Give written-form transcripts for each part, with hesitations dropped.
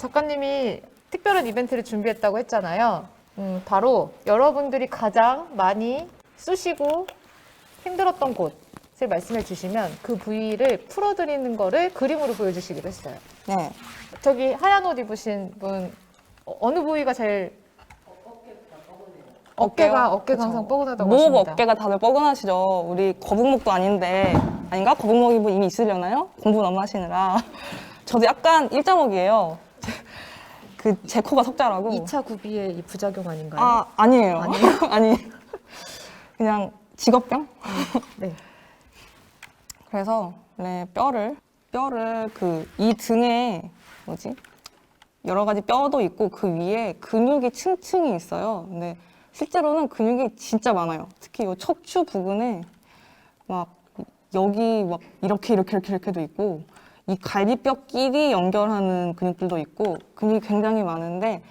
작가님이 특별한 이벤트를 준비했다고 했잖아요. 바로 여러분들이 가장 많이 쑤시고 힘들었던 곳을 말씀해 주시면 그 부위를 풀어드리는 거를 그림으로 보여주시기로 했어요. 네. 저기 하얀 옷 입으신 분 어느 부위가 제일 어깨가 항상 뻐근하다고 목 하십니다. 어깨가 다들 뻐근하시죠. 우리 거북목도 아닌데 아닌가? 거북목이 뭐 이미 있으려나요? 공부 너무 하시느라. 저도 약간 일자목이에요. 제 코가 석자라고. 2차 구비의 이 부작용 아닌가요? 아, 아니에요. 아니에요? 아니. 그냥 직업병? 네. 그래서 네, 뼈를 이 등에 여러 가지 뼈도 있고 그 위에 근육이 층층이 있어요. 근데 실제로는 근육이 진짜 많아요. 특히 이 척추 부근에 막 여기 막 이렇게도 있고 이 갈비뼈끼리 연결하는 근육들도 있고 근육이 굉장히 많은데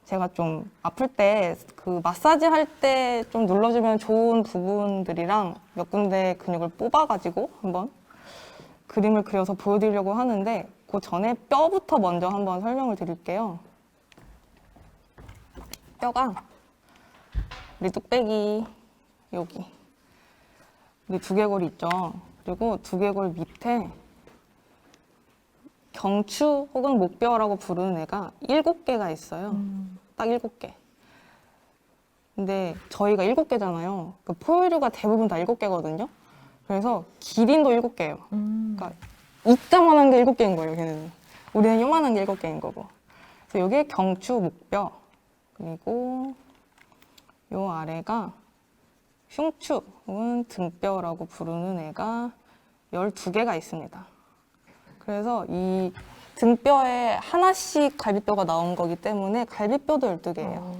제가 좀 아플 때 그 마사지 할 때 좀 눌러주면 좋은 부분들이랑 몇 군데 근육을 뽑아가지고 한번 그림을 그려서 보여드리려고 하는데 그 전에 뼈부터 먼저 한번 설명을 드릴게요. 뼈가 우리 뚝배기 여기 우리 두개골이 있죠. 그리고 두개골 밑에 경추 혹은 목뼈라고 부르는 애가 7개가 있어요. 딱 7개. 근데 저희가 7개잖아요. 그러니까 포유류가 대부분 다 7개거든요. 그래서 기린도 7개예요. 그러니까 이따만한 게 7개인 거예요, 걔는. 우리는 요만한 게 7개인 거고. 그래서 여기에 경추, 목뼈, 그리고 요 아래가 흉추 혹은 등뼈라고 부르는 애가 12개가 있습니다. 그래서 이 등뼈에 하나씩 갈비뼈가 나온 거기 때문에 갈비뼈도 12개예요.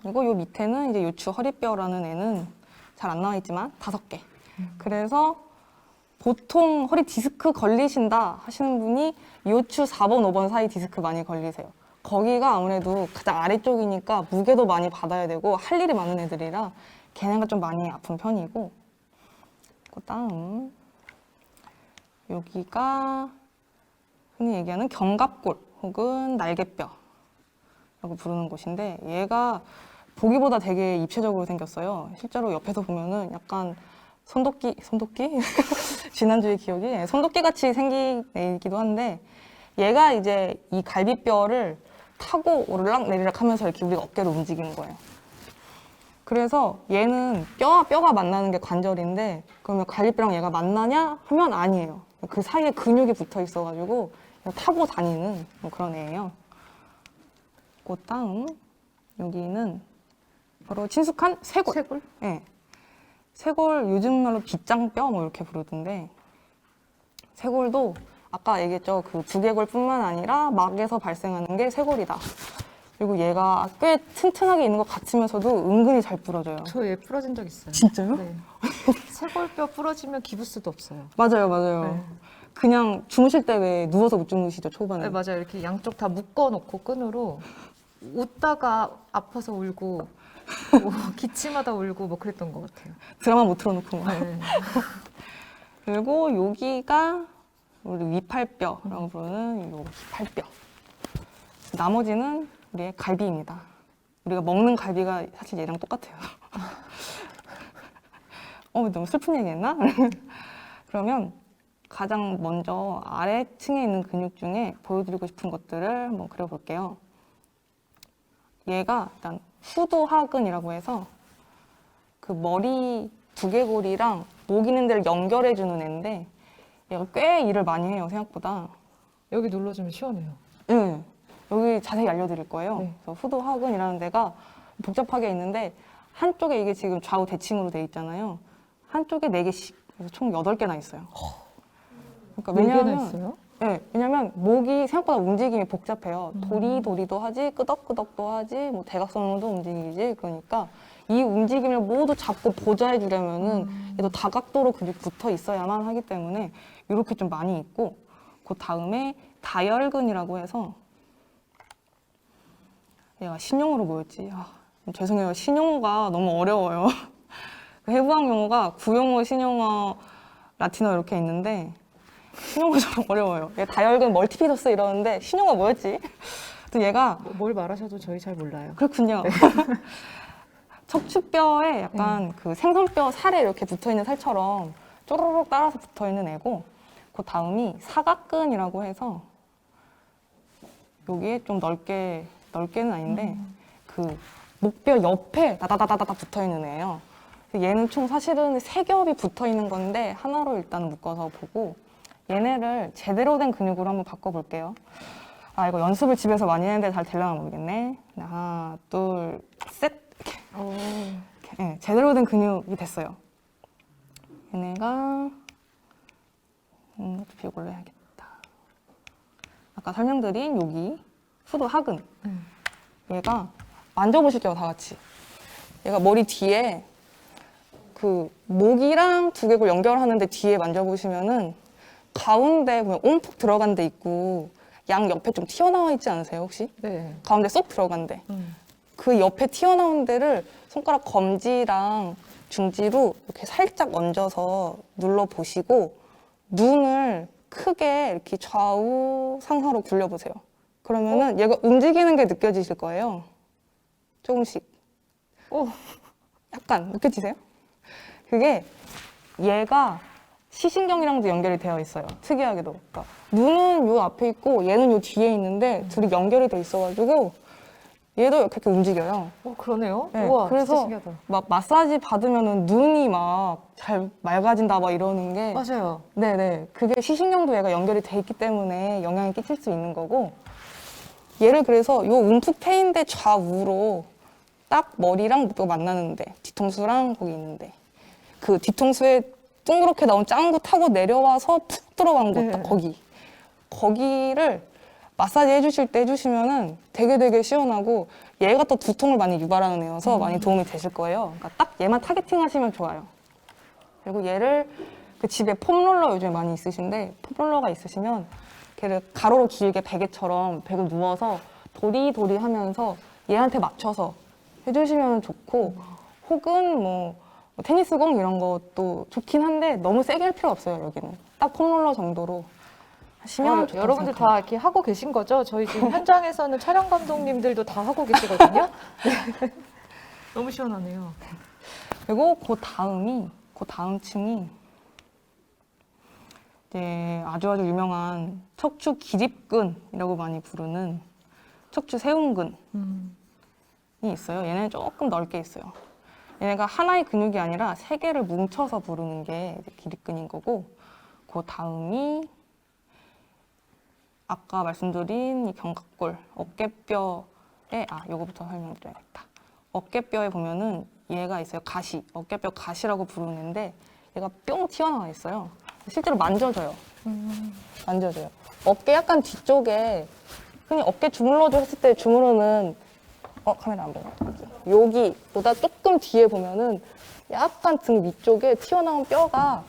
그리고 요 밑에는 이제 요추 허리뼈라는 애는 잘 안 나와 있지만 5개. 그래서 보통 허리 디스크 걸리신다 하시는 분이 요추 4번, 5번 사이 디스크 많이 걸리세요. 거기가 아무래도 가장 아래쪽이니까 무게도 많이 받아야 되고 할 일이 많은 애들이라 걔네가 좀 많이 아픈 편이고 그 다음 여기가 흔히 얘기하는 견갑골 혹은 날개뼈라고 부르는 곳인데 얘가 보기보다 되게 입체적으로 생겼어요. 실제로 옆에서 보면은 약간 손도끼? 지난주의 기억이 손도끼 같이 생긴 애이기도 한데 얘가 이제 이 갈비뼈를 타고 오르락 내리락 하면서 이렇게 우리가 어깨를 움직이는 거예요. 그래서 얘는 뼈가 만나는 게 관절인데 그러면 갈비뼈랑 얘가 만나냐 하면 아니에요. 그 사이에 근육이 붙어 있어가지고 타고 다니는 그런 애예요. 그 다음 여기는 바로 친숙한 쇄골. 쇄골? 네. 쇄골 요즘 말로 빗장뼈 뭐 이렇게 부르던데 쇄골도 아까 얘기했죠. 그 두개골뿐만 아니라 막에서 발생하는 게 쇄골이다. 그리고 얘가 꽤 튼튼하게 있는 것 같으면서도 은근히 잘 부러져요. 저 얘 부러진 적 있어요. 진짜요? 네. 쇄골뼈 부러지면 기부스도 없어요. 맞아요. 네. 그냥 주무실 때 왜 누워서 못 주무시죠, 초반에? 네, 맞아요. 이렇게 양쪽 다 묶어놓고 끈으로 웃다가 아파서 울고 뭐 기침하다 울고 뭐 그랬던 것 같아요. 드라마 못 틀어놓고. 네. 그리고 여기가 우리 위팔뼈라고 부르는 요 위팔뼈. 나머지는 우리의 갈비입니다. 우리가 먹는 갈비가 사실 얘랑 똑같아요. 너무 슬픈 얘기했나? 그러면 가장 먼저 아래층에 있는 근육 중에 보여드리고 싶은 것들을 한번 그려볼게요. 얘가 일단 후두하근이라고 해서 그 머리 두개골이랑 목 있는 데를 연결해주는 애인데 얘가 꽤 일을 많이 해요, 생각보다. 여기 눌러주면 시원해요. 네, 여기 자세히 알려드릴 거예요. 네. 그래서 후두하근이라는 데가 복잡하게 있는데 한쪽에 이게 지금 좌우 대칭으로 돼 있잖아요. 한쪽에 4개씩, 그래서 총 8개나 있어요. 그러니까 4개나 있어요? 네, 왜냐면 목이 생각보다 움직임이 복잡해요. 도리도리도 하지, 끄덕끄덕도 하지, 뭐 대각선으로도 움직이지. 그러니까 이 움직임을 모두 잡고 보좌해 주려면은 얘도 다각도로 근육이 붙어 있어야만 하기 때문에 이렇게 좀 많이 있고, 그 다음에 다혈근이라고 해서 얘가 신용어로 뭐였지? 죄송해요. 신용어가 너무 어려워요. 해부학 용어가 구용어, 신용어, 라틴어 이렇게 있는데 신용어 좀 어려워요. 얘 다혈근 멀티피더스 이러는데 신용어 뭐였지? 또 얘가 뭘 말하셔도 저희 잘 몰라요. 그렇군요. 척추뼈에 약간 그 생선뼈 살에 이렇게 붙어있는 살처럼 쪼르륵 따라서 붙어있는 애고 그 다음이 사각근이라고 해서 여기에 좀 넓게는 아닌데 그 목뼈 옆에 다다다다다 붙어있는 애예요. 얘는 총 사실은 세 겹이 붙어있는 건데 하나로 일단 묶어서 보고 얘네를 제대로 된 근육으로 한번 바꿔볼게요. 아 이거 연습을 집에서 많이 했는데 잘 되려나 모르겠네. 하나 둘 셋 이렇게 네, 제대로 된 근육이 됐어요. 얘네가 이걸로 해야겠다. 아까 설명드린 여기 후두 하근 얘가 만져보실게요 다 같이. 얘가 머리 뒤에 그 목이랑 두개골 연결하는데 뒤에 만져보시면은 가운데 보면 옴푹 들어간 데 있고 양 옆에 좀 튀어나와 있지 않으세요 혹시? 네. 가운데 쏙 들어간 데. 그 옆에 튀어나온 데를 손가락 검지랑 중지로 이렇게 살짝 얹어서 눌러보시고 눈을 크게 이렇게 좌우 상하로 굴려보세요. 그러면은 얘가 움직이는 게 느껴지실 거예요. 조금씩. 약간 느껴지세요? 그게 얘가 시신경이랑도 연결이 되어 있어요. 특이하게도. 그러니까 눈은 요 앞에 있고 얘는 요 뒤에 있는데 둘이 연결이 돼 있어가지고 얘도 이렇게 움직여요. 그러네요. 네, 우와, 그래서 진짜 신기하다. 막 마사지 받으면은 눈이 막 잘 맑아진다 막 이러는 게 맞아요. 네네 그게 시신경도 얘가 연결이 돼 있기 때문에 영향이 끼칠 수 있는 거고 얘를 그래서 요 움푹 패인데 좌우로 딱 머리랑 목뼈 만나는데 뒤통수랑 거기 있는데 그 뒤통수에 둥그렇게 나온 짱구 타고 내려와서 푹 들어간 곳 딱 거기를 마사지 해주실 때 해주시면은 되게 시원하고 얘가 또 두통을 많이 유발하는 애여서 많이 도움이 되실 거예요. 그러니까 딱 얘만 타겟팅 하시면 좋아요. 그리고 얘를 그 집에 폼롤러 요즘에 많이 있으신데 폼롤러가 있으시면 걔를 가로로 길게 베개처럼 베고 누워서 도리도리 하면서 얘한테 맞춰서 해주시면 좋고 혹은 뭐 테니스공 이런 것도 좋긴 한데 너무 세게 할 필요 없어요. 여기는 딱 폼롤러 정도로 하시면 좋다고 여러분들 생각합니다. 다 이렇게 하고 계신 거죠? 저희 지금 현장에서는 촬영 감독님들도 다 하고 계시거든요. 네. 너무 시원하네요. 그리고 그 다음 층이 이제 아주 유명한 척추 기립근이라고 많이 부르는 척추 세운근이 있어요. 얘네는 조금 넓게 있어요. 얘네가 하나의 근육이 아니라 세 개를 뭉쳐서 부르는 게 이제 기립근인 거고, 그 다음이 아까 말씀드린 이 견갑골, 어깨뼈에 요거부터 설명드려야겠다. 어깨뼈에 보면은 얘가 있어요. 가시, 어깨뼈 가시라고 부르는데 얘가 뿅 튀어나와 있어요. 실제로 만져져요. 만져져요. 어깨 약간 뒤쪽에 흔히 어깨 주물러줘 했을 때 주물러는 카메라 안 보여. 여기보다 조금 뒤에 보면은 약간 등 위쪽에 튀어나온 뼈가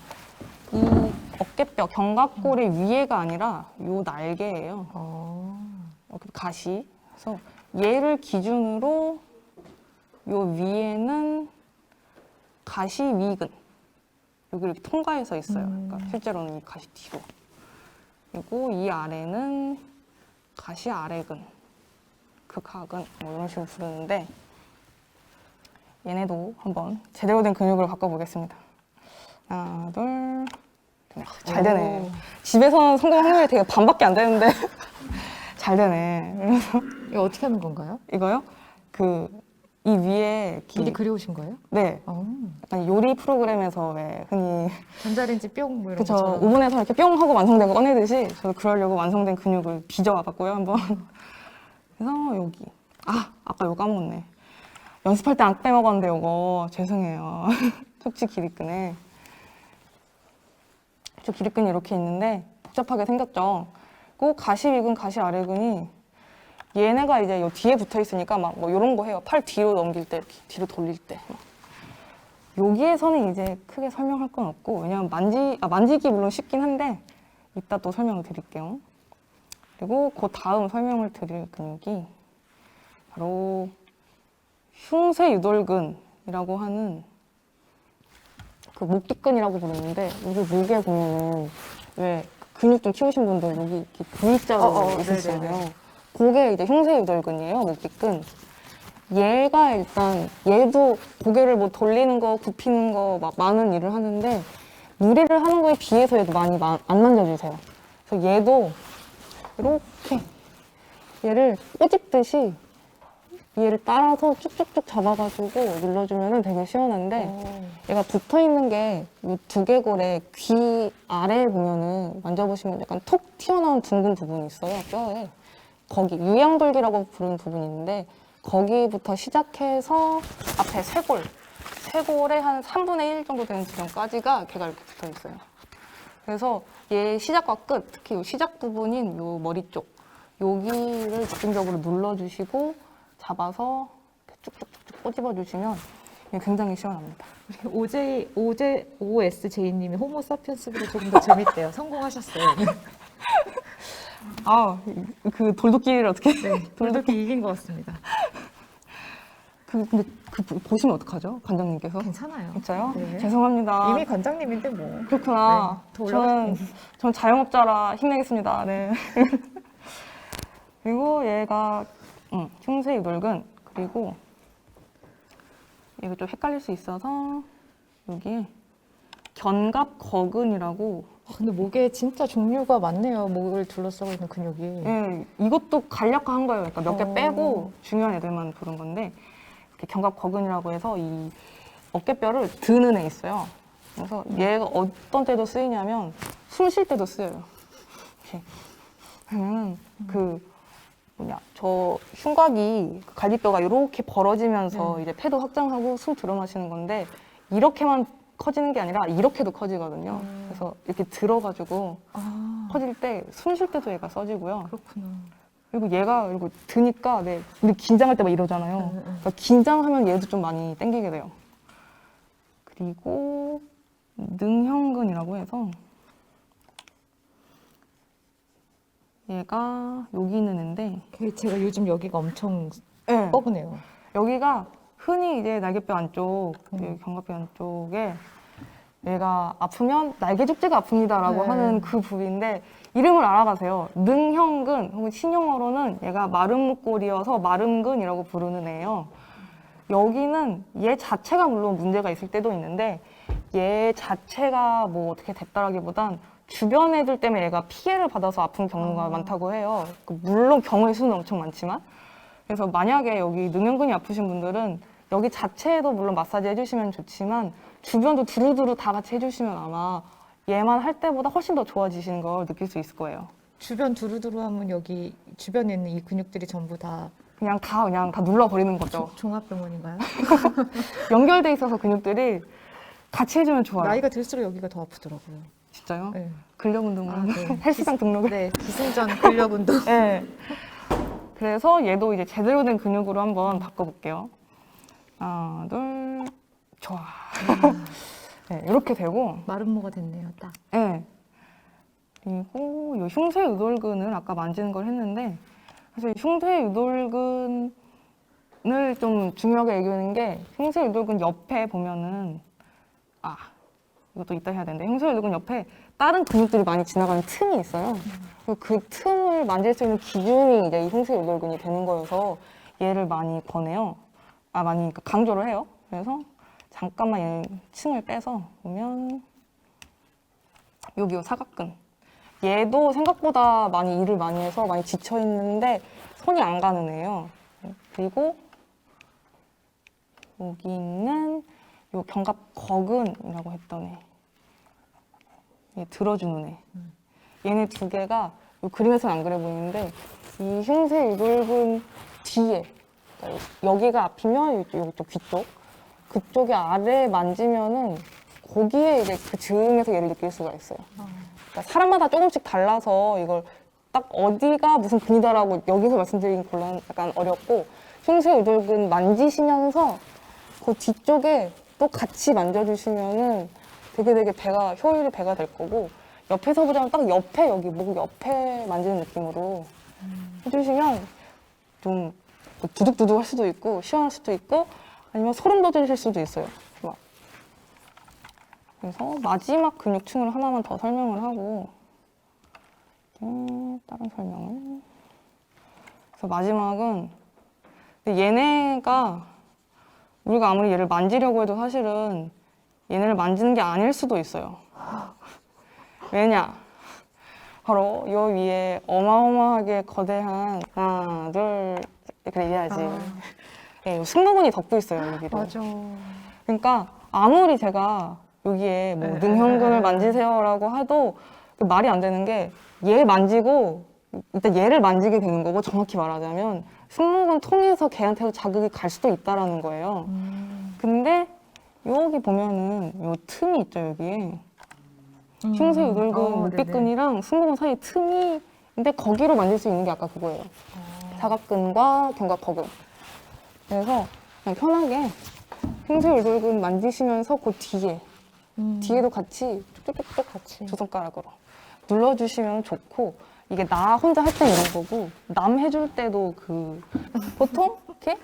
이 어깨뼈, 견갑골의 위에가 아니라 요 날개예요. 가시. 그래서 얘를 기준으로 요 위에는 가시 위근. 여기 이렇게 통과해서 있어요. 그러니까 실제로는 이 가시 뒤로. 그리고 이 아래는 가시 아래근, 극하근 뭐 이런 식으로 부르는데 얘네도 한번 제대로 된 근육을 바꿔보겠습니다. 하나, 둘. 잘 되네. 집에서는 성공 확률이 되게 반밖에 안 되는데 잘 되네. 그래서 이거 어떻게 하는 건가요? 이거요? 이 위에 미리 그려오신 거예요? 네. 약간 요리 프로그램에서 왜 흔히 전자레인지 뿅 뭐 이런 그쵸 것처럼. 오븐에서 이렇게 뿅 하고 완성된 거 꺼내듯이 저도 그러려고 완성된 근육을 빚어와봤고요 한번. 그래서 여기 아까 이거 까먹었네. 연습할 때 안 빼먹었는데 이거 죄송해요. 척추 기립근에 척추 기립근이 이렇게 있는데 복잡하게 생겼죠. 그 가시 위근, 가시 아래근이 얘네가 이제 요 뒤에 붙어 있으니까 막 뭐 이런 거 해요. 팔 뒤로 넘길 때 이렇게 뒤로 돌릴 때. 여기에서는 이제 크게 설명할 건 없고 왜냐면 만지기 물론 쉽긴 한데 이따 또 설명을 드릴게요. 그리고 그 다음 설명을 드릴 근육이 바로 흉쇄유돌근이라고 하는 그 목뒷근이라고 부르는데 여기 목에 보면은 왜 근육 좀 키우신 분들 여기 이렇게 V자로 있으시잖아요. 네네네. 그게 이제 흉쇄유돌근이에요, 목뒤근. 얘가 일단 얘도 고개를 뭐 돌리는 거, 굽히는 거 막 많은 일을 하는데 무리를 하는 거에 비해서 얘도 많이 안 만져주세요. 그래서 얘도 이렇게 얘를 꼬집듯이 얘를 따라서 쭉쭉쭉 잡아가지고 눌러주면 되게 시원한데 얘가 붙어있는 게 이 두개골의 귀 아래에 보면은 만져보시면 약간 톡 튀어나온 둥근 부분이 있어요, 뼈에. 거기 유양돌기라고 부르는 부분이 있는데 거기부터 시작해서 앞에 쇄골의 한 3분의 1 정도 되는 지점까지가 걔가 이렇게 붙어 있어요. 그래서 얘 시작과 끝, 특히 이 시작 부분인 요 머리 쪽 여기를 집중적으로 눌러주시고 잡아서 쭉쭉쭉쭉 꼬집어 주시면 굉장히 시원합니다. OSJ님이 호모사피엔스보다 조금 더 재밌대요. 성공하셨어요. 아, 그 돌도끼를 어떻게? 네, 돌도끼 이긴 것 같습니다. 근데 보시면 어떡하죠? 관장님께서? 괜찮아요. 진짜요? 네. 죄송합니다. 이미 관장님인데 뭐. 그렇구나. 네, 더 올라가시면 저는 자영업자라 힘내겠습니다. 네. 그리고 얘가 흉쇄유돌근, 그리고 이거 좀 헷갈릴 수 있어서 여기에 견갑거근이라고. 근데 목에 진짜 종류가 많네요. 목을 둘러싸고 있는 근육이. 예, 이것도 간략화한 거예요. 그러니까 몇 개 어. 빼고 중요한 애들만 부른 건데 이렇게 견갑거근이라고 해서 이 어깨뼈를 드는 애 있어요. 그래서 얘가 어떤 때도 쓰이냐면 숨 쉴 때도 쓰여요. 이렇게 그러면 저 흉곽이 갈비뼈가 이렇게 벌어지면서 이제 폐도 확장하고 숨 들어 마시는 건데 이렇게만 커지는 게 아니라 이렇게도 커지거든요. 그래서 이렇게 들어가지고 커질 때 숨 쉴 때도 얘가 써지고요. 그렇구나. 그리고 얘가 그리고 드니까 우리 긴장할 때 막 이러잖아요. 그러니까 긴장하면 얘도 좀 많이 땡기게 돼요. 그리고 능형근이라고 해서 얘가 여기 있는 애인데 제가 요즘 여기가 엄청 네. 뻐근해요. 여기가 흔히 이제 날개뼈 안쪽, 그 견갑뼈 안쪽에 얘가 아프면 날개 족제가 아픕니다라고 네. 하는 그 부위인데 이름을 알아가세요. 능형근 혹은 신용어로는 얘가 마름목골이어서 마름근이라고 부르는 애예요. 여기는 얘 자체가 물론 문제가 있을 때도 있는데 얘 자체가 뭐 어떻게 됐다라기보단 주변 애들 때문에 얘가 피해를 받아서 아픈 경우가 많다고 해요. 물론 경우의 수는 엄청 많지만 그래서 만약에 여기 능형근이 아프신 분들은 여기 자체에도 물론 마사지 해주시면 좋지만 주변도 두루두루 다 같이 해주시면 아마 얘만 할 때보다 훨씬 더 좋아지시는 걸 느낄 수 있을 거예요. 주변 두루두루 하면 여기 주변에 있는 이 근육들이 전부 다 그냥 다 눌러버리는 거죠. 종합병원인가요? 연결돼 있어서 근육들이 같이 해주면 좋아요. 나이가 들수록 여기가 더 아프더라고요. 진짜요? 네. 근력 운동을 네. 헬스장 등록을. 네, 기승전 근력 운동. 네. 그래서 얘도 이제 제대로 된 근육으로 한번 바꿔볼게요. 하나, 둘, 좋아. 네, 이렇게 되고. 마름모가 됐네요, 딱. 네. 그리고 이 흉쇄유돌근을 아까 만지는 걸 했는데 사실 흉쇄유돌근을 좀 중요하게 얘기하는 게 흉쇄유돌근 옆에 보면은 이것도 이따 해야 되는데 흉쇄유돌근 옆에 다른 근육들이 많이 지나가는 틈이 있어요. 그리고 그 틈을 만질 수 있는 기준이 이제 이 흉쇄유돌근이 되는 거여서 얘를 많이 권해요. 많이 강조를 해요. 그래서 잠깐만 얘 층을 빼서 보면 여기 사각근. 얘도 생각보다 많이 일을 많이 해서 많이 지쳐 있는데 손이 안 가는 애예요. 그리고 여기 있는 요 견갑거근이라고 했던 애. 얘 들어주는 애. 얘네 두 개가 요 그림에서는 안 그래 보이는데 이 흉쇄유돌근 뒤에 그러니까 여기가 앞이면 이쪽 귀 쪽 그쪽에 아래 만지면은 거기에 이제 그 즈음에서 얘를 느낄 수가 있어요. 그러니까 사람마다 조금씩 달라서 이걸 딱 어디가 무슨 근이다라고 여기서 말씀드리긴 약간 어렵고 흉쇄유돌근 만지시면서 그 뒤쪽에 또 같이 만져주시면은 되게 효율이 배가 될 거고 옆에서 보자면 딱 옆에 여기 목 옆에 만지는 느낌으로 해주시면 좀 두둑두둑 할 수도 있고 시원할 수도 있고 아니면 소름 돋으실 수도 있어요. 그래서 마지막 근육층을 하나만 더 설명을 하고 다른 설명을. 그래서 마지막은 근데 얘네가 우리가 아무리 얘를 만지려고 해도 사실은 얘네를 만지는 게 아닐 수도 있어요. 왜냐? 바로 요 위에 어마어마하게 거대한 하나, 둘 이렇게 얘기해야지. 예, 승모근이 덮고 있어요, 여기도. 맞아. 그러니까 아무리 제가 여기에 뭐 능형근을 만지세요라고 해도 말이 안 되는 게 얘 만지고 일단 얘를 만지게 되는 거고 정확히 말하자면 승모근 통해서 걔한테도 자극이 갈 수도 있다라는 거예요. 근데 여기 보면은 요 틈이 있죠, 여기에. 흉쇄유돌근 목비근이랑 승모근 사이 틈이 근데 거기로 만질 수 있는 게 아까 그거예요. 사각근과 견갑허근. 그래서 그냥 편하게 흉쇄유돌근 만지시면서 그 뒤에도 같이 쭉쭉쭉 같이. 두 손가락으로 눌러주시면 좋고 이게 나 혼자 할 때 이런 거고 남 해줄 때도 보통 이렇게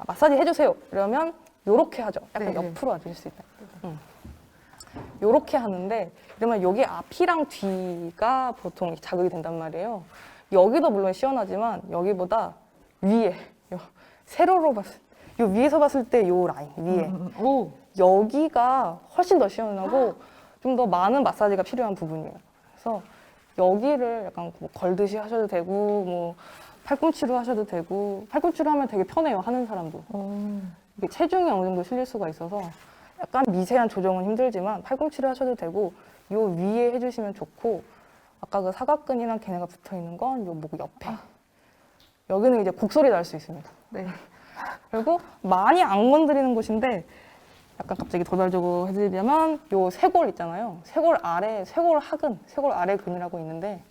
마사지 해주세요 이러면 요렇게 하죠. 약간 네. 옆으로 와주실 수 있다. 요렇게 하는데 이러면 여기 앞이랑 뒤가 보통 자극이 된단 말이에요. 여기도 물론 시원하지만 여기보다 위에 세로로 봤을 요 위에서 봤을 때 요 라인 위에 오. 여기가 훨씬 더 시원하고 좀 더 많은 마사지가 필요한 부분이에요. 그래서 여기를 약간 뭐 걸듯이 하셔도 되고 뭐 팔꿈치로 하셔도 되고 팔꿈치로 하면 되게 편해요. 하는 사람도. 이게 체중이 어느 정도 실릴 수가 있어서 약간 미세한 조정은 힘들지만 팔꿈치로 하셔도 되고 요 위에 해주시면 좋고 아까 그 사각근이랑 걔네가 붙어있는 건 요 목 옆에 여기는 이제 곡소리 날 수 있습니다. 네. 그리고 많이 안 건드리는 곳인데 약간 갑자기 도달적으로 해드리려면 요 쇄골 있잖아요. 쇄골 아래, 쇄골 하근, 쇄골 아래 근이라고 있는데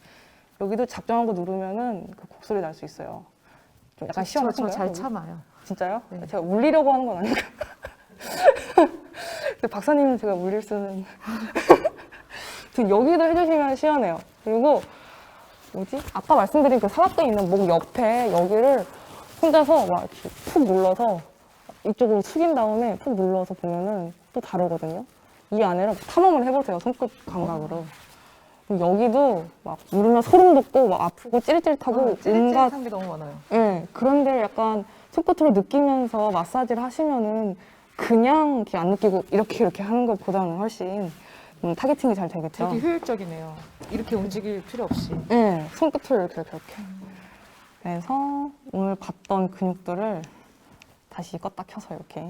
여기도 잡정하고 누르면은 그 곡소리 날 수 있어요. 좀 약간 시원하신가요? 저잘 참아요. 진짜요? 네. 제가 울리려고 하는 건 아닌가? 근데 박사님 제가 울릴 수는 여기도 해주시면 시원해요. 그리고 아까 말씀드린 그 사각근 있는 목 옆에 여기를 혼자서 막 이렇게 푹 눌러서 이쪽으로 숙인 다음에 푹 눌러서 보면은 또 다르거든요. 이 안에를 탐험을 해보세요. 손끝 감각으로. 여기도 막 누르면 소름 돋고 막 아프고 찌릿찌릿하고 찌릿찌릿한 게 너무 많아요. 예, 그런데 약간 손끝으로 느끼면서 마사지를 하시면은 그냥 이렇게 안 느끼고 이렇게 하는 것보다는 훨씬 타겟팅이 잘 되겠죠. 되게 효율적이네요. 이렇게 움직일 필요 없이. 네, 손끝으로 이렇게. 그래서 오늘 봤던 근육들을 다시 껐다 켜서 이렇게.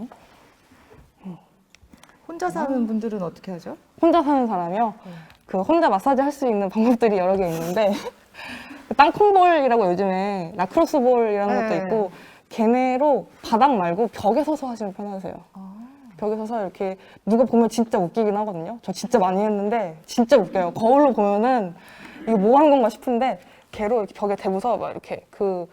혼자 사는 분들은 어떻게 하죠? 혼자 사는 사람이요? 그 혼자 마사지 할 수 있는 방법들이 여러 개 있는데 땅콩볼이라고 요즘에 라크로스볼이라는 것도 있고 걔네로 바닥 말고 벽에 서서 하시면 편하세요. 벽에 서서 이렇게 누가 보면 진짜 웃기긴 하거든요. 저 진짜 많이 했는데 진짜 웃겨요. 거울로 보면은 이거 뭐 하는 건가 싶은데 걔로 이렇게 벽에 대고서 막 이렇게 그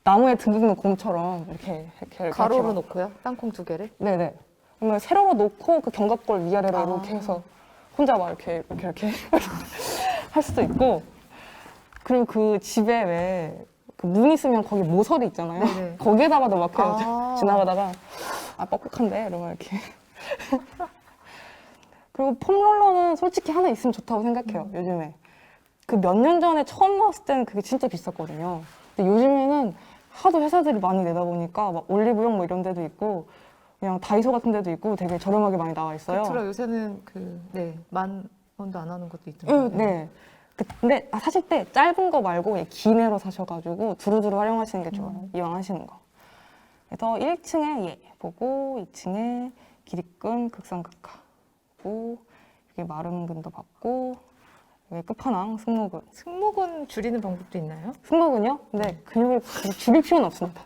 나무에 둥근 곰처럼 이렇게 가로로 놓고요? 땅콩 2개를? 네네. 그러면 세로로 놓고 그 견갑골 위아래로 이렇게 해서 혼자 막 이렇게 할 수도 있고 그리고 그 집에 왜 그 문 있으면 거기 모서리 있잖아요. 네네. 거기에다가도 막 해요. 지나가다가 뻑뻑한데 이러면 이렇게 그리고 폼롤러는 솔직히 하나 있으면 좋다고 생각해요. 요즘에 그 몇 년 전에 처음 나왔을 때는 그게 진짜 비쌌거든요. 근데 요즘에는 하도 회사들이 많이 내다 보니까 막 올리브영 뭐 이런 데도 있고 그냥 다이소 같은 데도 있고 되게 저렴하게 많이 나와 있어요. 그렇죠. 요새는 10,000원도 안 하는 것도 있더라고요. 네. 근데 사실 때 짧은 거 말고 긴 애로 사셔가지고 두루두루 활용하시는 게 좋아요. 이왕 하시는 거. 그래서 1층에 얘 보고 2층에 기립근, 극상극하 보고 여기 마름근도 받고 여기 끝판왕 승모근. 승모근 줄이는 방법도 있나요? 승모근요? 근데 근육을 줄일 필요는 없습니다.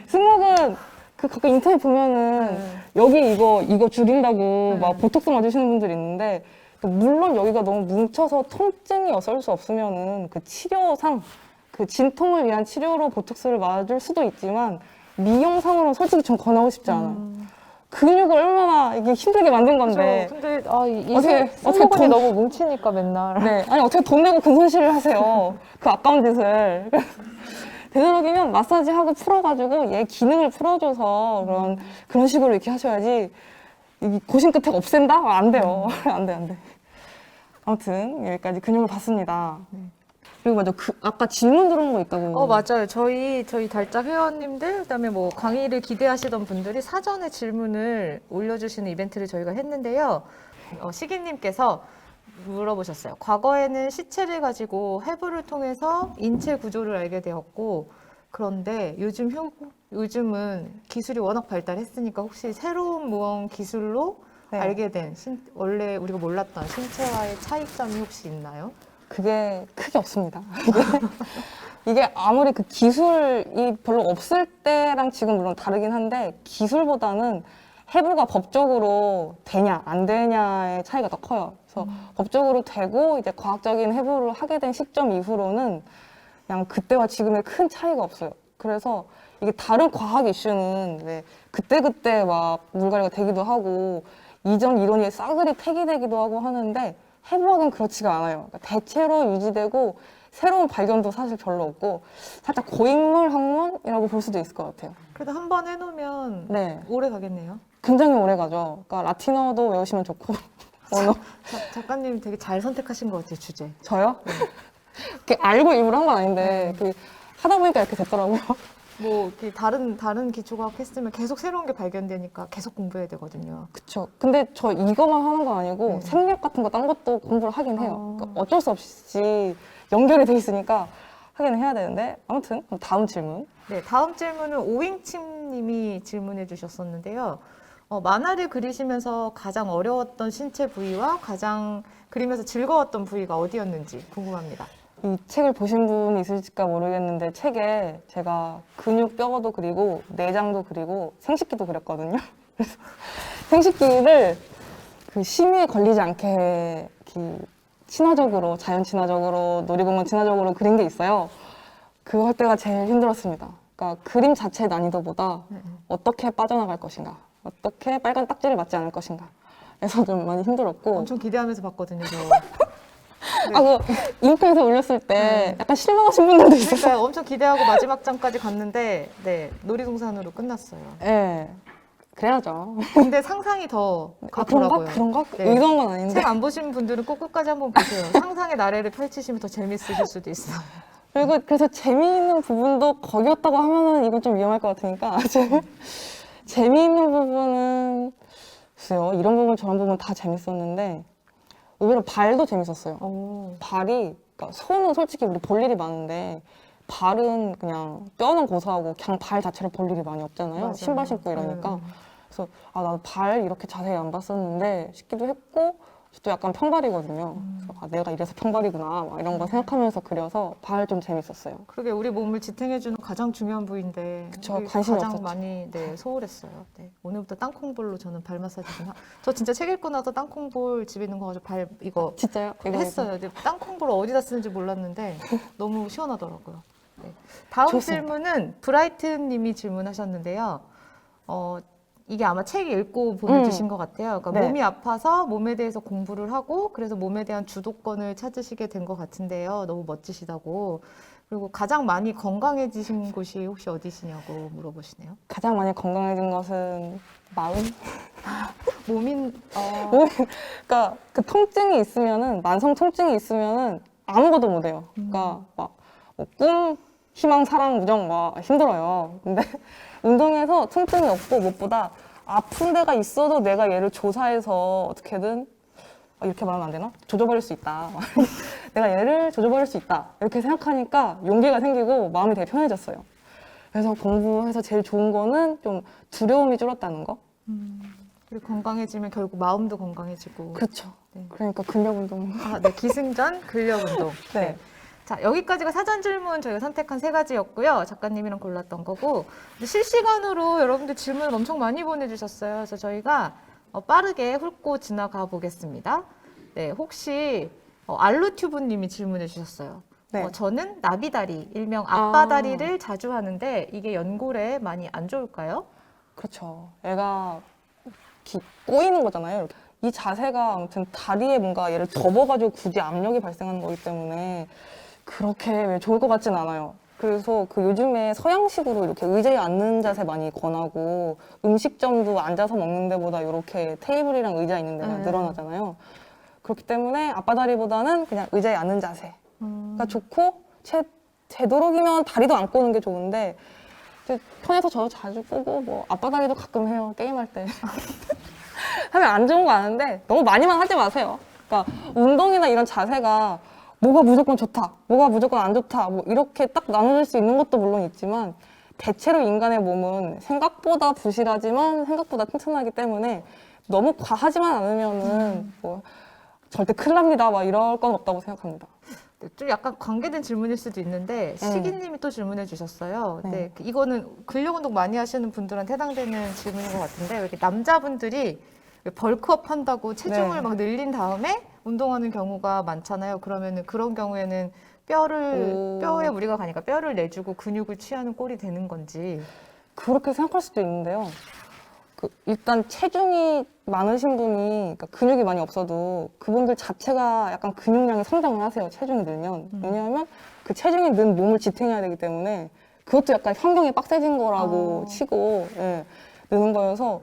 승모근 가끔 인터넷 보면은 여기 이거 줄인다고 막 보톡스 맞으시는 분들이 있는데 물론 여기가 너무 뭉쳐서 통증이 어쩔 수 없으면은 그 치료상 그 진통을 위한 치료로 보톡스를 맞을 수도 있지만 미용상으로는 솔직히 전 권하고 싶지 않아요. 근육을 얼마나 이게 힘들게 만든 건데. 근데 어떻게 승모근이 너무 뭉치니까 맨날. 네, 아니 어떻게 돈 내고 근손실을 하세요? 그 아까운 짓을. 되도록이면 마사지 하고 풀어가지고 얘 기능을 풀어줘서 그런 식으로 이렇게 하셔야지. 이 고심 끝에 없앤다? 안 돼요. 안 돼. 아무튼 여기까지 근육을 봤습니다. 네. 그리고 맞아, 아까 질문 들어온 거 있다고. 맞아요. 저희 달짝 회원님들, 그다음에 뭐 강의를 기대하시던 분들이 사전에 질문을 올려주시는 이벤트를 저희가 했는데요. 시기님께서 물어보셨어요. 과거에는 시체를 가지고 해부를 통해서 인체 구조를 알게 되었고, 그런데 요즘은 기술이 워낙 발달했으니까 혹시 새로운 무언 기술로 네. 알게 된 원래 우리가 몰랐던 신체와의 차이점이 혹시 있나요? 그게 크게 없습니다. 이게 아무리 그 기술이 별로 없을 때랑 지금 물론 다르긴 한데 기술보다는 해부가 법적으로 되냐 안 되냐의 차이가 더 커요. 그래서 법적으로 되고 이제 과학적인 해부를 하게 된 시점 이후로는 그냥 그때와 지금의 큰 차이가 없어요. 그래서 이게 다른 과학 이슈는 왜 그때그때 막 물갈이가 되기도 하고 이전 이론이 싸그리 폐기되기도 하고 하는데 해부학은 그렇지가 않아요. 그러니까 대체로 유지되고 새로운 발견도 사실 별로 없고 살짝 고인물 학문이라고 볼 수도 있을 것 같아요. 그래도 한 번 해놓으면 네, 오래 가겠네요. 굉장히 오래 가죠. 그러니까 라틴어도 외우시면 좋고 언어. 작가님 되게 잘 선택하신 것 같아요, 주제. 저요? 이렇게 알고 일부러 한 건 아닌데 그 하다 보니까 이렇게 됐더라고요. 뭐 이렇게 다른 기초과학 했으면 계속 새로운 게 발견되니까 계속 공부해야 되거든요. 그쵸. 근데 저 이거만 하는 건 아니고 네. 생명 같은 거 딴 것도 공부를 하긴 해요. 아. 그러니까 어쩔 수 없이 연결이 돼 있으니까 하긴 해야 되는데 아무튼 그럼 다음 질문. 네, 다음 질문은 오잉침님이 질문해 주셨었는데요. 만화를 그리시면서 가장 어려웠던 신체 부위와 가장 그리면서 즐거웠던 부위가 어디였는지 궁금합니다. 이 책을 보신 분이 있을까 모르겠는데 책에 제가 근육 뼈도 그리고 내장도 그리고 생식기도 그렸거든요. 그래서 생식기를 그 심의에 걸리지 않게 이렇게 친화적으로 자연 친화적으로 놀이공원 친화적으로 그린 게 있어요. 그거 할 때가 제일 힘들었습니다. 그러니까 그림 자체의 난이도보다 어떻게 빠져나갈 것인가, 어떻게 빨간 딱지를 맞지 않을 것인가. 그래서 좀 많이 힘들었고. 엄청 기대하면서 봤거든요, 저. 그 인터넷에 올렸을 때 약간 실망하신 분들도 있어요. 그러니까 엄청 기대하고 마지막 장까지 갔는데, 네, 놀이동산으로 끝났어요. 네, 그래야죠. 근데 상상이 더 가더라고요. 그런가? 네. 의도한 건 아닌데. 책 안 보신 분들은 꼭 끝까지 한번 보세요. 상상의 나래를 펼치시면 더 재밌으실 수도 있어요. 그리고 그래서 재미있는 부분도 거기였다고 하면은 이건 좀 위험할 것 같으니까 재미있는 부분은 글쎄요, 이런 부분 저런 부분 다 재밌었는데 의외로 발도 재밌었어요. 발이, 그러니까 손은 솔직히 우리 볼 일이 많은데 발은 그냥 뼈는 고소하고 그냥 발 자체를 볼 일이 많이 없잖아요. 맞아요. 신발 신고 이러니까. 그래서 아, 나도 발 이렇게 자세히 안 봤었는데 싶기도 했고 또 약간 평발이거든요. 그래서 아, 내가 이래서 평발이구나 막 이런 거 생각하면서 그려서 발 좀 재밌었어요. 그러게 우리 몸을 지탱해주는 가장 중요한 부위인데 그쵸, 우리 관심이 가장 없었죠. 많이 소홀했어요. 네. 오늘부터 땅콩볼로 저는 발 마사지 좀 저 진짜 책 읽고 나서 땅콩볼 집에 있는 거 가지고 발 이거 진짜요? 이거 했어요. 근데 땅콩볼을 어디다 쓰는지 몰랐는데 너무 시원하더라고요. 네. 다음 좋습니다. 질문은 브라이트님이 질문하셨는데요. 이게 아마 책 읽고 보내주신 것 같아요. 그러니까 네. 몸이 아파서 몸에 대해서 공부를 하고 그래서 몸에 대한 주도권을 찾으시게 된 것 같은데요. 너무 멋지시다고. 그리고 가장 많이 건강해지신 곳이 혹시 어디시냐고 물어보시네요. 가장 많이 건강해진 것은 마음? 그러니까 그 통증이 있으면은 만성 통증이 있으면은 아무것도 못 해요. 그러니까 막꿈 희망, 사랑, 우정 막 힘들어요. 근데 운동해서 통증이 없고 무엇보다 아픈 데가 있어도 내가 얘를 조사해서 어떻게든 이렇게 말하면 안 되나? 조져버릴 수 있다. 내가 얘를 조져버릴 수 있다. 이렇게 생각하니까 용기가 생기고 마음이 되게 편해졌어요. 그래서 공부해서 제일 좋은 거는 좀 두려움이 줄었다는 거. 그리고 건강해지면 결국 마음도 건강해지고. 그렇죠. 네. 그러니까 근력 운동. 네. 기승전, 근력 운동. 네. 자, 여기까지가 사전 질문 저희가 선택한 3가지였고요. 작가님이랑 골랐던 거고. 실시간으로 여러분들 질문을 엄청 많이 보내주셨어요. 그래서 저희가 빠르게 훑고 지나가 보겠습니다. 네, 혹시 알루튜브님이 질문해 주셨어요. 네. 저는 나비다리, 일명 앞바다리를 자주 하는데 이게 연골에 많이 안 좋을까요? 그렇죠. 애가 이렇게 꼬이는 거잖아요. 이 자세가 아무튼 다리에 뭔가 얘를 접어가지고 굳이 압력이 발생하는 거기 때문에 그렇게 왜 좋을 것 같진 않아요. 그래서 그 요즘에 서양식으로 이렇게 의자에 앉는 자세 많이 권하고 음식점도 앉아서 먹는 데보다 이렇게 테이블이랑 의자 있는 데가 늘어나잖아요. 그렇기 때문에 앞바다리보다는 그냥 의자에 앉는 자세가 좋고, 되도록이면 다리도 안 꼬는 게 좋은데, 이제 편해서 저도 자주 꼬고, 뭐, 앞바다리도 가끔 해요, 게임할 때. 하면 안 좋은 거 아는데, 너무 많이만 하지 마세요. 그러니까, 운동이나 이런 자세가 뭐가 무조건 좋다, 뭐가 무조건 안 좋다, 뭐, 이렇게 딱 나눠질 수 있는 것도 물론 있지만, 대체로 인간의 몸은 생각보다 부실하지만 생각보다 튼튼하기 때문에 너무 과하지만 않으면은 뭐 절대 큰일 납니다. 막 이럴 건 없다고 생각합니다. 좀 약간 관계된 질문일 수도 있는데 시기님이 또 질문해 주셨어요. 네. 네, 이거는 근력 운동 많이 하시는 분들한테 해당되는 질문인 것 같은데 왜 이렇게 남자분들이 왜 벌크업 한다고 체중을 네. 막 늘린 다음에 운동하는 경우가 많잖아요. 그러면은 그런 경우에는 뼈에 무리가 가니까 뼈를 내주고 근육을 취하는 꼴이 되는 건지. 그렇게 생각할 수도 있는데요. 일단 체중이 많으신 분이, 그러니까 근육이 많이 없어도 그분들 자체가 약간 근육량이 성장을 하세요. 체중이 늘면. 왜냐하면 그 체중이 는 몸을 지탱해야 되기 때문에 그것도 약간 환경이 빡세진 거라고 치고, 예, 느는 거여서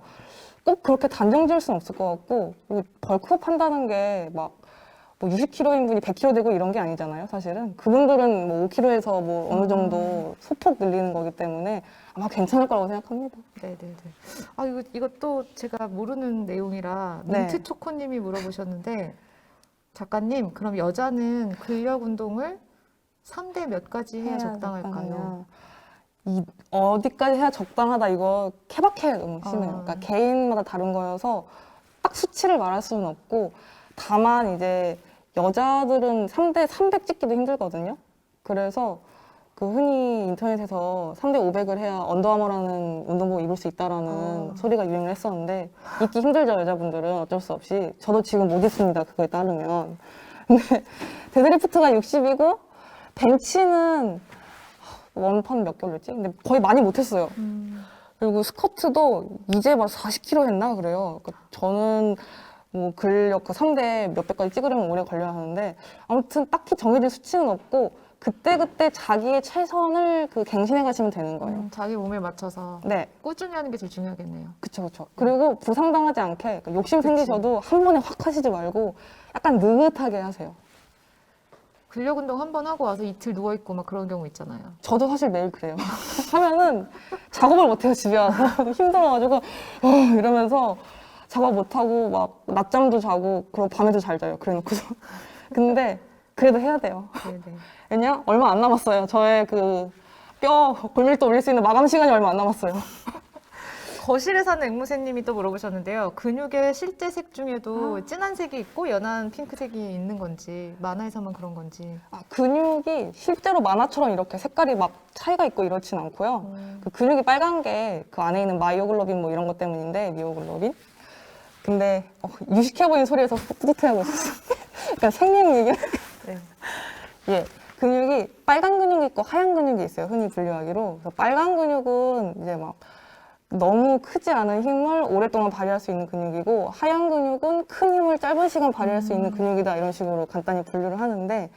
꼭 그렇게 단정 지을 수는 없을 것 같고, 그리고 벌크업 한다는 게 막 뭐 60kg인 분이 100kg 되고 이런 게 아니잖아요, 사실은. 그분들은 뭐 5kg에서 뭐 어느 정도 소폭 늘리는 거기 때문에 아마 괜찮을 거라고 생각합니다. 네네네. 아, 이것도 제가 모르는 내용이라 네. 민트 초코님이 물어보셨는데 작가님, 그럼 여자는 근력 운동을 3대 몇 가지 해야 적당할까요? 어디까지 해야 적당하다, 이거 케바케 너무 심해요. 그러니까 개인마다 다른 거여서 딱 수치를 말할 수는 없고, 다만 이제 여자들은 3대 300 찍기도 힘들거든요. 그래서 그 흔히 인터넷에서 3대 500을 해야 언더아머라는 운동복 입을 수 있다라는 소리가 유행을 했었는데, 입기 힘들죠, 여자분들은. 어쩔 수 없이. 저도 지금 못 입습니다, 그거에 따르면. 근데 데드리프트가 60이고 벤치는 원판 몇 개올렸지? 근데 거의 많이 못했어요. 그리고 스쿼트도 이제 막 40kg 했나 그래요. 그러니까 저는 뭐 근력 그 3대 몇백까지 찍으려면 오래 걸려야 하는데, 아무튼 딱히 정해진 수치는 없고 그때그때 자기의 최선을 갱신해 가시면 되는 거예요. 자기 몸에 맞춰서 네, 꾸준히 하는 게 제일 중요하겠네요. 그쵸. 그리고 부상당하지 않게, 그러니까 욕심 생기셔도 한 번에 확 하시지 말고 약간 느긋하게 하세요. 근력 운동 한 번 하고 와서 이틀 누워 있고 막 그런 경우 있잖아요. 저도 사실 매일 그래요. 하면은 작업을 못해요, 집에 와서. 힘들어가지고 이러면서 작업 못하고 막 낮잠도 자고 그리고 밤에도 잘 자요, 그래 놓고서. 근데 그래도 해야 돼요. 네네. 왜냐? 얼마 안 남았어요. 저의 뼈 골밀도 올릴 수 있는 마감 시간이 얼마 안 남았어요. 거실에 사는 앵무새님이 또 물어보셨는데요. 근육의 실제 색 중에도 진한 색이 있고 연한 핑크색이 있는 건지, 만화에서만 그런 건지. 근육이 실제로 만화처럼 이렇게 색깔이 막 차이가 있고 이렇진 않고요. 그 근육이 빨간 게 그 안에 있는 마이오글로빈 뭐 이런 것 때문인데, 미오글로빈. 근데 유식해 보이는 소리에서 뿌듯해하고 있었어요. 그러니까 생명 얘기. 네. 예, 근육이 빨간 근육이 있고 하얀 근육이 있어요. 흔히 분류하기로. 그래서 빨간 근육은 이제 막 너무 크지 않은 힘을 오랫동안 발휘할 수 있는 근육이고, 하얀 근육은 큰 힘을 짧은 시간 발휘할 수 있는 근육이다, 이런 식으로 간단히 분류를 하는데,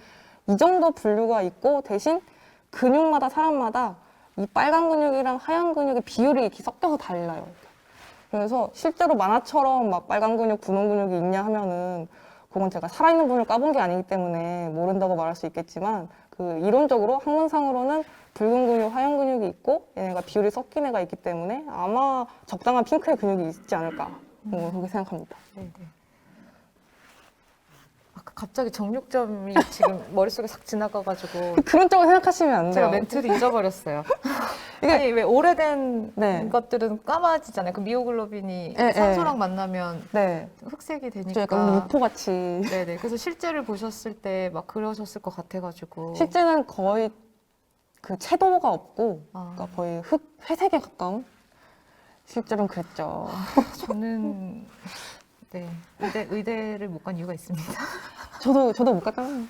이 정도 분류가 있고, 대신 근육마다 사람마다 이 빨간 근육이랑 하얀 근육의 비율이 이렇게 섞여서 달라요. 그래서 실제로 만화처럼 막 빨간 근육, 분홍 근육이 있냐 하면은 그건 제가 살아있는 분을 까본 게 아니기 때문에 모른다고 말할 수 있겠지만, 이론적으로 학문상으로는 붉은 근육, 하얀 근육이 있고 얘네가 비율이 섞인 애가 있기 때문에 아마 적당한 핑크의 근육이 있지 않을까, 그렇게 생각합니다. 네네. 갑자기 정육점이 지금 머릿속에 싹 지나가가지고 그런 쪽으로 생각하시면 안 제가 돼요. 멘트를 잊어버렸어요. 이게- 아니, 왜 오래된 네. 것들은 까마지잖아요. 그 미오글로빈이 네, 산소랑 만나면 네, 흑색이 좀 되니까. 약간 육포같이. 네네. 그래서 실제를 보셨을 때 막 그러셨을 것 같아가지고. 실제는 거의 채도가 없고, 아. 그러니까 거의 회색에 가까운? 실제로는 그랬죠. 저는 네 의대를 못 간 이유가 있습니다. 저도 못 갔잖아요.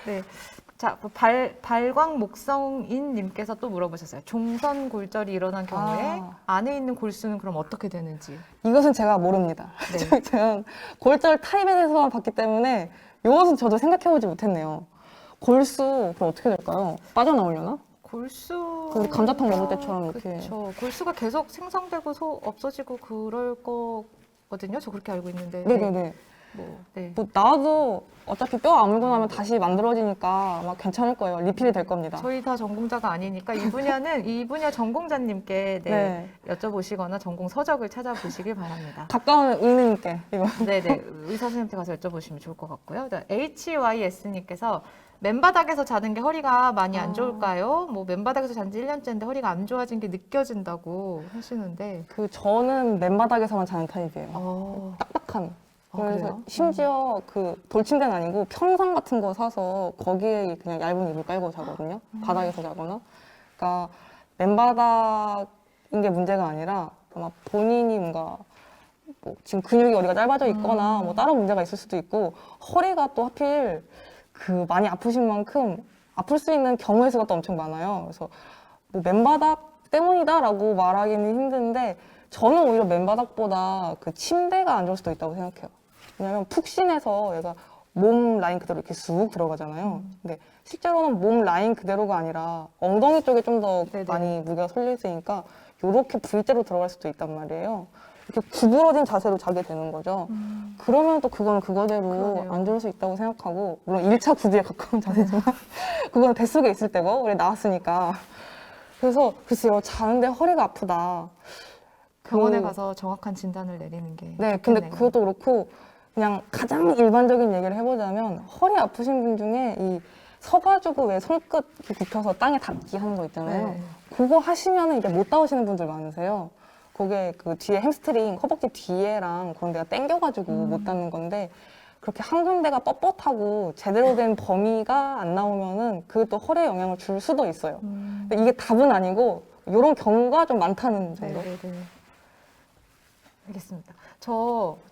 네. 자, 발광목성인님께서 또 물어보셨어요. 종선 골절이 일어난 경우에 안에 있는 골수는 그럼 어떻게 되는지. 이것은 제가 모릅니다. 네. 제가 골절 타입에 대해서만 봤기 때문에 이것은 저도 생각해보지 못했네요. 골수 그럼 어떻게 될까요? 빠져나오려나? 골수. 우리 감자탕 먹을 때처럼 이렇게. 그렇죠. 골수가 계속 생성되고 없어지고 그럴 거거든요. 저 그렇게 알고 있는데. 네네네. 네. 뭐 나도 어차피 뼈 아물고 나면 다시 만들어지니까 아마 괜찮을 거예요. 리필이 될 겁니다. 저희 다 전공자가 아니니까 이 분야는 이 분야 전공자님께 네. 여쭤보시거나 전공 서적을 찾아보시길 바랍니다. 가까운 의뢰인께 이거. 네네, 의사 선생님한테 가서 여쭤보시면 좋을 것 같고요. HYS님께서 맨바닥에서 자는 게 허리가 많이 안 좋을까요? 뭐 맨바닥에서 잔 지 1년째인데 허리가 안 좋아진 게 느껴진다고 하시는데 저는 맨바닥에서만 자는 타입이에요. 딱딱한. 그래서 그래요? 심지어 그 돌침대는 아니고 평상 같은 거 사서 거기에 그냥 얇은 이불 깔고 자거든요. 바닥에서 자거나. 그러니까 맨바닥인 게 문제가 아니라 아마 본인이 뭔가 뭐 지금 근육이 어디가 짧아져 있거나 뭐 다른 문제가 있을 수도 있고 허리가 또 하필 그 많이 아프신 만큼 아플 수 있는 경우의 수가 또 엄청 많아요. 그래서 뭐 맨바닥 때문이다라고 말하기는 힘든데 저는 오히려 맨바닥보다 그 침대가 안 좋을 수도 있다고 생각해요. 왜냐면 푹신해서 얘가 몸 라인 그대로 이렇게 쑥 들어가잖아요. 근데 실제로는 몸 라인 그대로가 아니라 엉덩이 쪽에 좀 더 네네. 많이 무게가 쏠려 있으니까 이렇게 V자로 들어갈 수도 있단 말이에요. 이렇게 구부러진 자세로 자게 되는 거죠. 그러면 또 그거는 그거대로 그러네요. 안 좋을 수 있다고 생각하고 물론 1차 구두에 가까운 자세지만 그거는 뱃속에 있을 때고 우리 나왔으니까 그래서 글쎄요 자는데 허리가 아프다. 병원에 가서 정확한 진단을 내리는 게 네, 좋겠네요. 근데 그것도 그렇고 그냥 가장 일반적인 얘기를 해보자면 허리 아프신 분 중에 이 서가지고 왜 손끝 이렇게 굽혀서 땅에 닿기 하는 거 있잖아요. 네. 그거 하시면은 이제 못 닿으시는 분들 많으세요. 그게 그 뒤에 햄스트링, 허벅지 뒤에랑 그런 데가 당겨가지고 못 닿는 건데 그렇게 한 군데가 뻣뻣하고 제대로 된 범위가 안 나오면은 그게 또 허리에 영향을 줄 수도 있어요. 근데 이게 답은 아니고 이런 경우가 좀 많다는 정도. 네네네. 알겠습니다.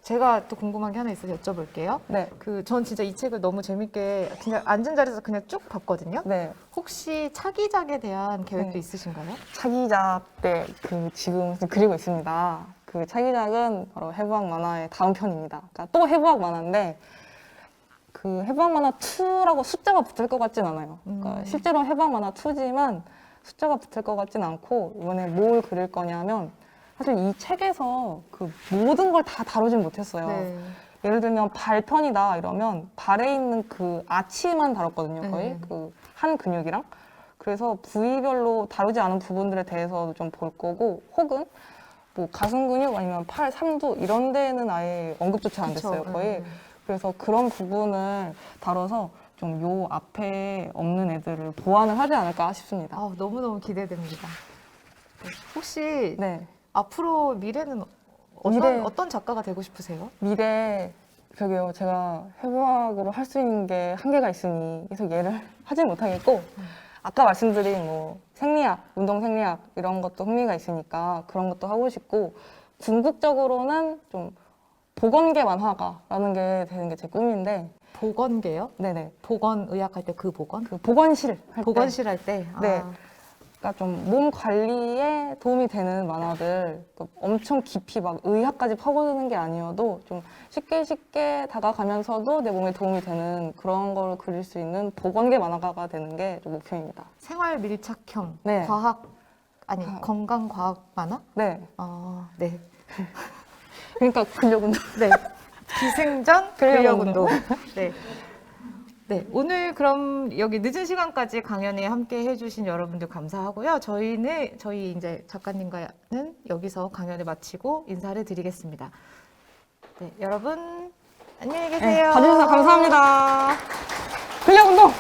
제가 또 궁금한 게 하나 있어서 여쭤볼게요. 네, 전 진짜 이 책을 너무 재밌게 그냥 앉은 자리에서 그냥 쭉 봤거든요. 네. 혹시 차기작에 대한 계획도 네. 있으신가요? 차기작 때 지금 그리고 있습니다. 그 차기작은 바로 해부학 만화의 다음 편입니다. 그러니까 또 해부학 만화인데 그 해부학 만화 2라고 숫자가 붙을 것 같진 않아요. 그러니까 실제로 해부학 만화 2지만 숫자가 붙을 것 같진 않고 이번에 뭘 그릴 거냐면 사실 이 책에서 그 모든 걸 다 다루진 못했어요. 네. 예를 들면 발편이다 이러면 발에 있는 그 아치만 다뤘거든요, 거의. 네. 그 한 근육이랑. 그래서 부위별로 다루지 않은 부분들에 대해서도 좀 볼 거고, 혹은 뭐 가슴 근육 아니면 팔, 삼두 이런 데는 아예 언급조차 안 됐어요, 그쵸. 거의. 그래서 그런 부분을 다뤄서 좀 요 앞에 없는 애들을 보완을 하지 않을까 싶습니다. 너무너무 기대됩니다. 네. 혹시 네. 앞으로 미래는 어떤 작가가 되고 싶으세요? 미래 저기요 제가 해부학으로 할 수 있는 게 한계가 있으니 계속 얘를 하지 못하겠고 아까 말씀드린 뭐 생리학, 운동 생리학 이런 것도 흥미가 있으니까 그런 것도 하고 싶고 궁극적으로는 좀 보건계 만화가라는 게 되는 게 제 꿈인데 보건계요? 네네 보건의학 할 때 그 보건? 그 보건실 할 때 보건실 할 때? 네. 그러니까 좀 몸 관리에 도움이 되는 만화들 또 엄청 깊이 막 의학까지 파고드는 게 아니어도 좀 쉽게 다가가면서도 내 몸에 도움이 되는 그런 걸 그릴 수 있는 보건계 만화가가 되는 게 좀 목표입니다. 생활 밀착형 네. 건강 과학 만화? 네. 네. 그러니까 근력 운동. 네. 기승전 근력 근력 운동. 운동. 네. 네, 오늘 그럼 여기 늦은 시간까지 강연에 함께 해주신 여러분들 감사하고요. 저희 이제 작가님과는 여기서 강연을 마치고 인사를 드리겠습니다. 네, 여러분 안녕히 계세요. 네, 봐주셔서 감사합니다. 근력 운동.